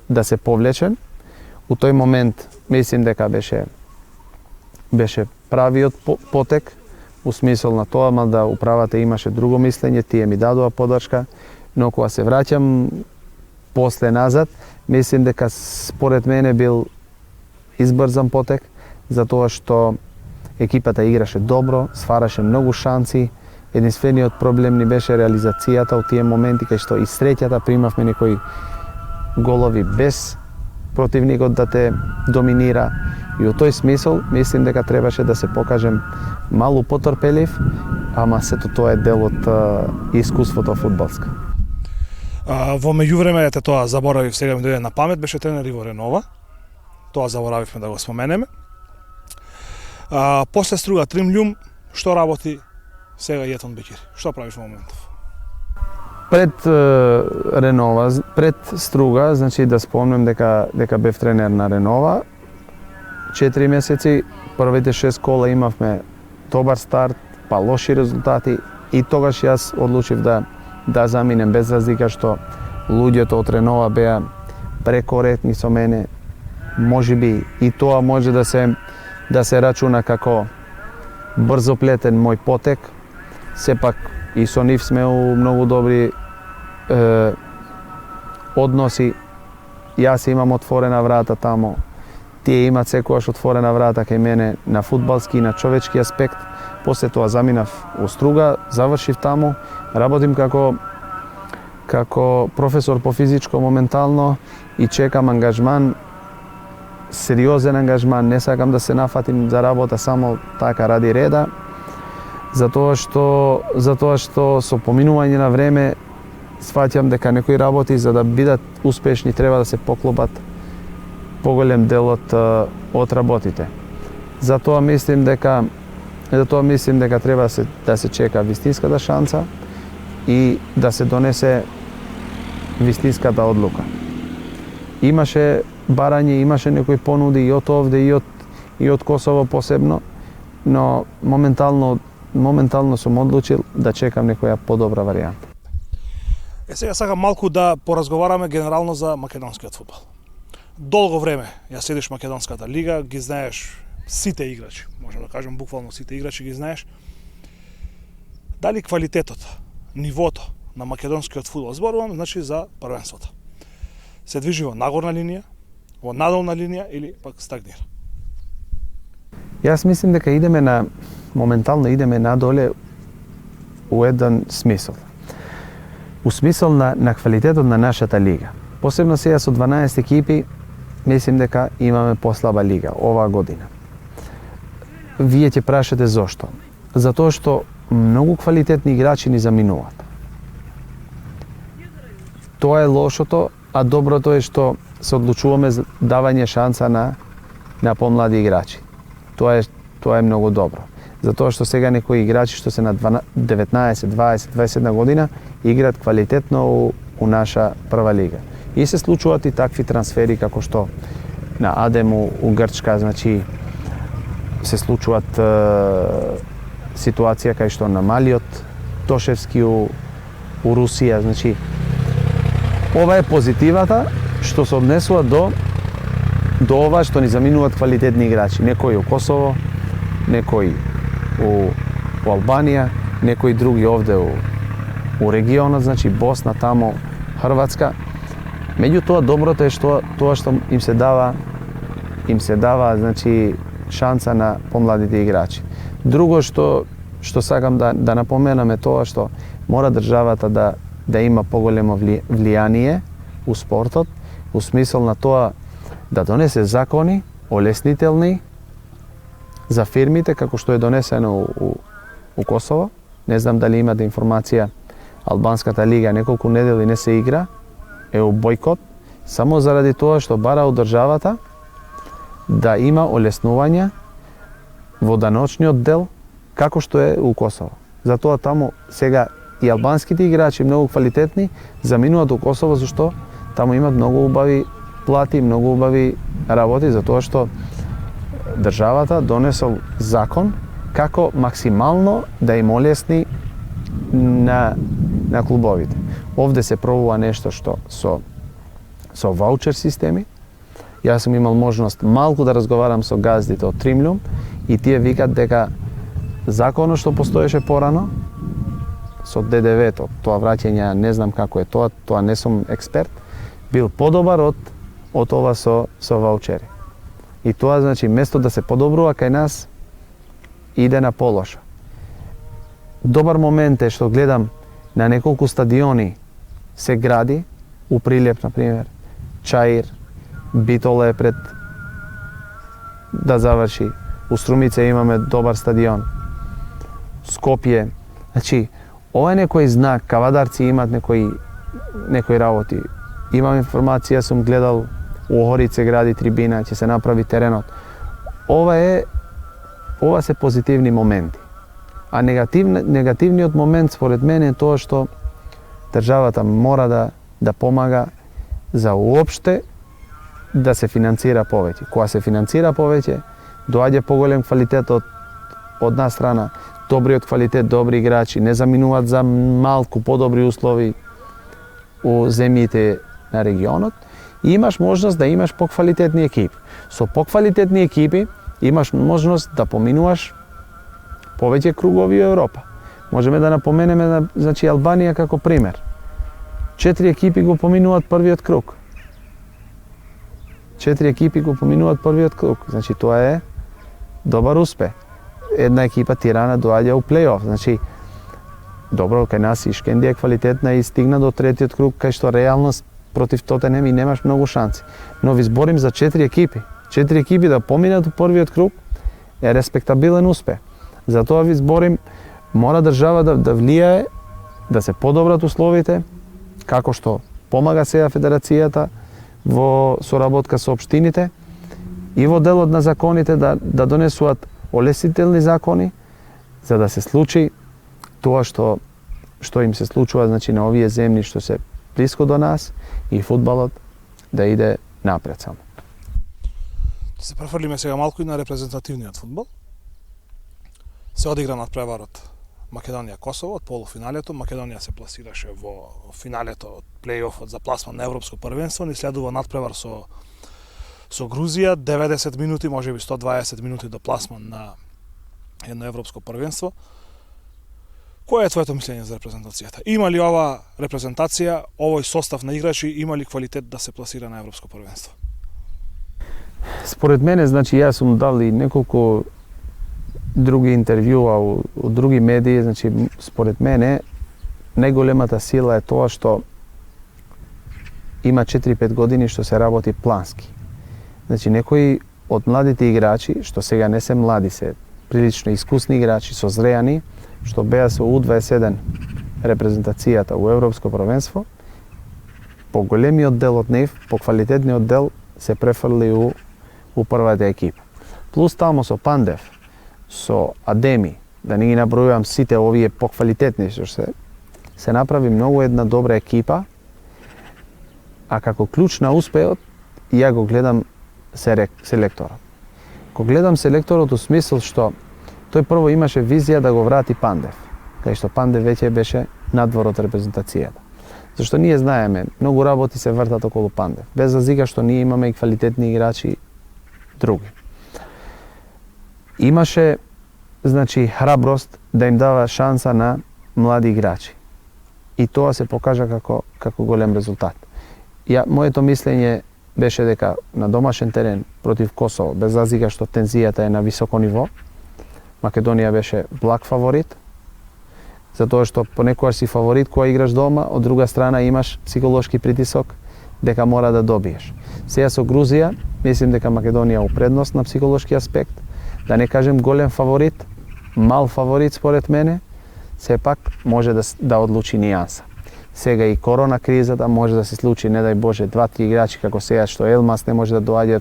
да се повлечем. У тој момент мислим дека беше правиот потек у смисол на тоа, мада управата имаше друго мислење, тие ми дадоа подршка, но кога се враќам после назад, мислим дека според мене бил избрзан потек, затоа што екипата играше добро, свараше многу шанси. Единствениот проблем ни беше реализацијата од тие моменти кај што и среќата примавме некои голови без противникот да те доминира. И во тој смисол мислим дека требаше да се покажем малку потрпелив, ама сето тоа е дел од искуството фудбалско. Во меѓувреме, тоа заборавив, сега ми дојде на памет, беше тренер Иво Ренова. Тоа заборавивме да го споменеме. После Струга Тримљум, што работи сега Јетон Бекири? Што правиш во моментов? Пред Ренова, пред Струга, значи да спомнем дека бев тренер на Ренова. 4 месеци, првите 6 кола имавме добар старт, па лоши резултати и тогаш јас одлучив да заминем без разлика што луѓето од Ренова беа прекоретни со мене. Можеби и тоа може да се рачуна како брзоплетен мој потек. Сепак и со нив сме у многу добри односи. Јас имам отворена врата тамо. Тие имат секогаш отворена врата кај мене на фудбалски и на човечки аспект. После тоа заминав у Струга, завршив таму, работим како професор по физичко моментално и чекам ангажман, сериозен ангажман, не сакам да се нафатим за работа само така ради реда, затоа што со поминување на време сфаќам дека некои работи за да бидат успешни треба да се поклопат поголем дел од работите. Затоа мислим дека треба да се чека вистинската шанса и да се донесе вистинската одлука. Имаше барање, имаше некои понуди и од овде и од Косово посебно, но моментално сум одлучил да чекам некоја подобра варијанта. Сега сакам малку да поразговараме генерално за македонскиот фудбал. Долго време ја следиш македонската лига, ги знаеш сите играчи, можам да кажем буквално сите играчи ги знаеш. Дали квалитетот, нивото на македонскиот фудбал, зборувам значи за првенството, се движи во нагорна линија, во надолна линија или пак стагнира? Јас мислим дека моментално идеме надоле у еден смисол. У смисол на квалитетот на нашата лига. Посебно сега со 12 екипи, мислим дека имаме послаба лига оваа година. Вие ќе прашате зошто? Затоа што многу квалитетни играчи ни заминуваат. Тоа е лошото, а доброто е што се одлучуваме за давање шанса на помлади играчи. Тоа е многу добро. Затоа што сега некои играчи што се на 19, 20, 21 година играат квалитетно у наша прва лига. И се случуваат и такви трансфери како што на Адем у Грчка, значи се случуваат ситуација кај што на Малиот Тошевски у Русија, значи ова е позитивата што се однесува до ова што ни заминуваат квалитетни играчи, некои у Косово, некои у Албанија, некои други овде у регионот, значи Босна, тамо, Хрватска. Меѓутоа доброто е тоа што им се дава значи шанса на помладите играчи. Друго што што сакам да напоменам е тоа што мора државата да има поголемо влијание у спортот, у смисол на тоа да донесе закони олеснителни за фирмите, како што е донесено у Косово. Не знам дали имате информација, Албанската лига неколку недели не се игра, е у бојкот, само заради тоа што бара од државата да има олеснување во даночниот дел, како што е у Косово. Затоа таму сега и албанските играчи многу квалитетни заминуваат у Косово, зашто таму имат многу убави плати, многу убави работи, затоа што државата донесол закон како максимално да им олесни на клубовите. Овде се пробува нешто што со ваучер системи. Јас сум имал можност малку да разговарам со газдите од Тримљум и тие викат дека законот што постоеше порано со ДДВ-то, тоа враќање, не знам како е тоа не сум експерт, бил подобар од ова со ваучери. И тоа значи место да се подобрува кај нас иде на полошо. Добар момент е што гледам на неколку стадиони се гради, у Прилеп, например, Чаир, Битола е пред да заврши, у Струмица имаме добар стадион, Скопје. Значи, ова е некој знак, кавадарци имат некои работи. Имам информација, сум гледал у Охрид се гради трибина, ќе се направи теренот. Ова се позитивни моменти. А негативниот момент според мене е тоа што државата мора да помага за уопште да се финансира повеќе. Кога се финансира повеќе, доаѓа поголем квалитет од одна страна, добриот квалитет, добри играчи, не заминуваат за малку подобри услови у земјите на регионот и имаш можност да имаш поквалитетни екипи. Со поквалитетни екипи имаш можност да поминуваш повеќе кругови во Европа. Можеме да напоменеме значи Албанија како пример. 4 екипи го поминуваат првиот круг. 4 екипи го поминуваат првиот круг. Значи тоа е добар успех. Една екипа Тирана доаѓа у плейоф. Значи добро, кај нас и Шкендија е квалитетна и стигна до третиот круг, кај што реално против Тотенем и немаш многу шанси. Но ви зборим за 4 екипи. 4 екипи да поминат у првиот круг е респектабилен успех. Затоа ви зборим, мора држава да влијае, да се подобрат условите, како што помага сега Федерацијата во соработка со општините и во делот на законите да донесуваат олесителни закони за да се случи тоа што им се случува значи на овие земји што се блиско до нас и фудбалот да иде напред само. Се префрлиме сега малку и на репрезентативниот фудбал. Се одигра надпреварот Македонија-Косово од полуфиналето. Македонија се пласираше во финалето од плейофот за пласман на Европско првенство. Ни следува надпревар со Грузија, 90 минути, можеби 120 минути до пласман на едно Европско првенство. Кој е твоето мислење за репрезентацијата? Има ли ова репрезентација, овој состав на играчи, има ли квалитет да се пласира на Европско првенство? Според мене, значи, јас сум дал и неколку други интервјуа у други медии, значи, според мене, најголемата сила е тоа што има 4-5 години што се работи плански. Значи, некои од младите играчи, што сега не се млади, се прилично искусни играчи, созреани, што беа со U21 репрезентацијата у Европско првенство, по големиот дел од нив, по квалитетниот дел, се префрли у првата екипа. Плюс тамо со Пандев, со Адеми, да не ги набројувам сите овие поквалитетни што се направи многу една добра екипа, а како клjuč на успеот, ја го гледам селекторот. Го гледам селекторот у смисол што тој прво имаше визија да го врати Пандев, кај што Пандев веќе беше надвор од репрезентацијата. Зашто ние знаеме, многу работи се вртат околу Пандев, без разлика што ние имаме и квалитетни играчи други. Имаше, значи, храброст да им дава шанса на млади играчи. И тоа се покажа како голем резултат. Моето мислење беше дека на домашен терен против Косово, без разлика што тензијата е на високо ниво, Македонија беше благ фаворит, затоа што понекогаш си фаворит кога играш дома, од друга страна имаш психолошки притисок дека мора да добиеш. Сега со Грузија, мислим дека Македонија у предност на психолошки аспект, да не кажем голем фаворит, мал фаворит според мене, сепак може да одлучи нијанса. Сега и корона кризата може да се случи, не дај Боже, 2-3 играчи како сега што Елмас не може да доаѓа,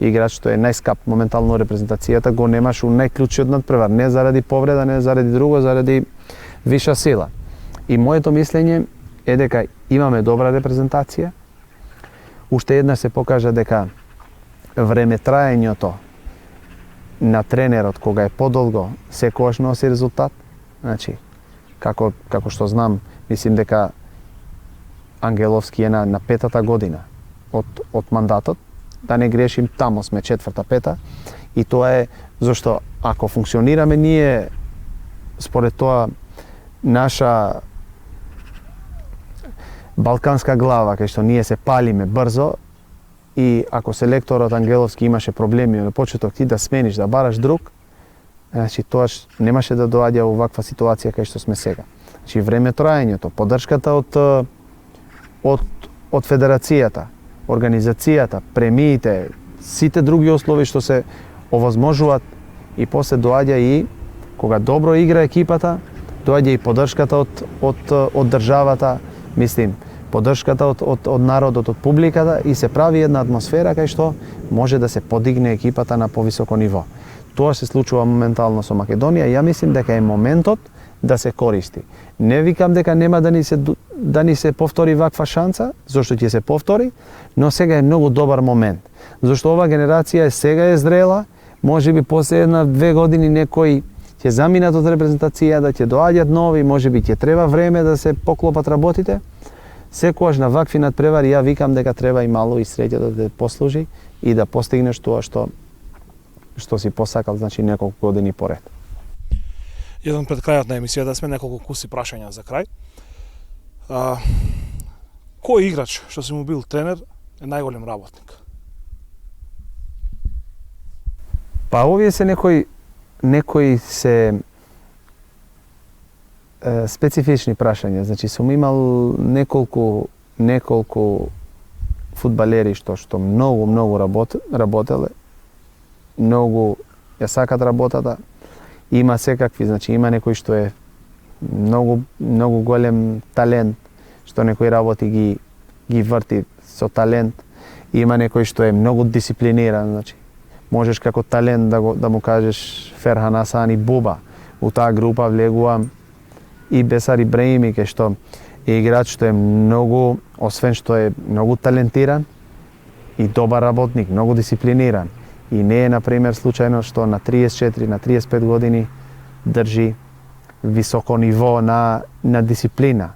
играч што е најскап моментално репрезентацијата, го немаш у најклучниот надпревар, не заради повреда, не заради друго, заради виша сила. И моето мислење е дека имаме добра репрезентација. Уште еднаш се покажа дека времетраењето на тренерот кога е подолго секогаш носи резултат. Значи, како што знам, мислим дека Ангеловски е на 5-та година од мандатот, да не грешим, тамо сме 4-та-5-та, и тоа е зашто ако функционираме ние според тоа наша балканска глава, кај што ние се палиме брзо, и ако селекторот Ангеловски имаше проблеми на почеток ти да смениш, да бараш друг, значи тоаш немаше да доаѓа оваква ситуација кај што сме сега. Значи времетраењето, поддршката од федерацијата, организацијата, премиите, сите други услови што се овозможуваат, и после доаѓа и кога добро игра екипата, доаѓа и поддршката од државата, мислим, поддршката од народот, од публиката, и се прави една атмосфера кај што може да се подигне екипата на повисоко ниво. Тоа се случува моментално со Македонија и ја мислим дека е моментот да се користи. Не викам дека нема да ни се повтори ваква шанса, зашто ќе се повтори, но сега е многу добар момент. Зашто ова генерација сега е зрела, можеби после 1-2 години некои ќе заминат од репрезентацијата, ќе доаѓат нови, можеби ќе треба време да се поклопат работите. Секогаш на вакви надпревари ја викам дека треба и мало и среќа да те послужи и да постигнеш тоа што си посакал, значи неколку години поред. Еден пред крајот на емисијата сме неколку куси прашања за крај. Кој играч што си му бил тренер е најголем работник? Па овие се некои се специфични прашања. Значи сум имал неколку фудбалери што многу работеле, многу ја сакат работата. Има секакви, значи има некој што е многу голем талент, што некој работи ги врти со талент. Има некој што е многу дисциплиниран, значи можеш како талент да му кажеш Ферхан Асани Буба. У таа група влегува и Бесар Ибраими, кај што е играч што е многу, освен што е многу талентиран, и добар работник, многу дисциплиниран. И не е, например, случајно што на 34, на 35 години држи високо ниво на дисциплина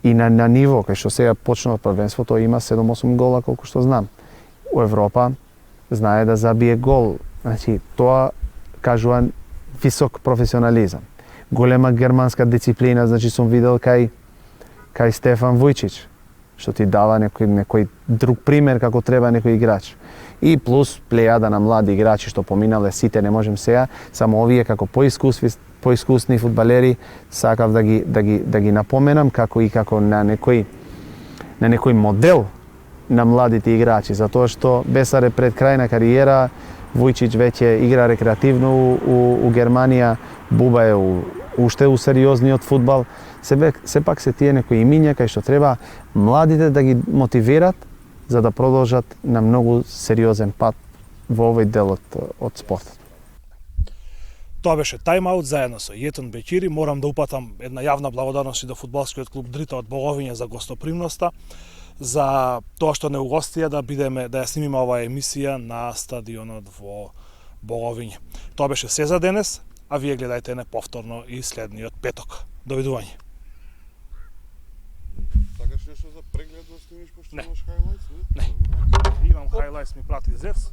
и на ниво, кај што сега почна од првенството, има 7-8 гола, колку што знам. У Европа знае да забие гол. Значи, тоа кажува висок професионализам. Голема германска дисциплина, значи сум видел кај Стефан Вујчич, што ти дава некој друг пример како треба некој играч. И плюс плејада на млади играчи што поминале, сите не можем сега, само овие како поискусни фудбалери сакав да ги напоменам како на некој модел на младите играчи, затоа што Бесар е пред крај на кариера, Вујчич веќе игра рекреативно у Германија, Буба е уште у сериозниот фудбал. Сепак се тие некои имиња кај што треба младите да ги мотивират за да продолжат на многу сериозен пат во овој дел од спортот. Тоа беше тайм-аут заедно со Јетон Беќири. Морам да упатам една јавна благодарност и до фудбалскиот клуб Дрита од Боговиња за гостопримноста, за тоа што не угостија да ја снимиме оваа емисија на стадионот во Боговиње. Тоа беше се за денес, а вие гледајте не повторно и следниот петок. Довидување. Сакаш нешто за преглед да снимиш, пошто имаш хайлайтс? Не. Имам хайлайтс, ми прати Зевс.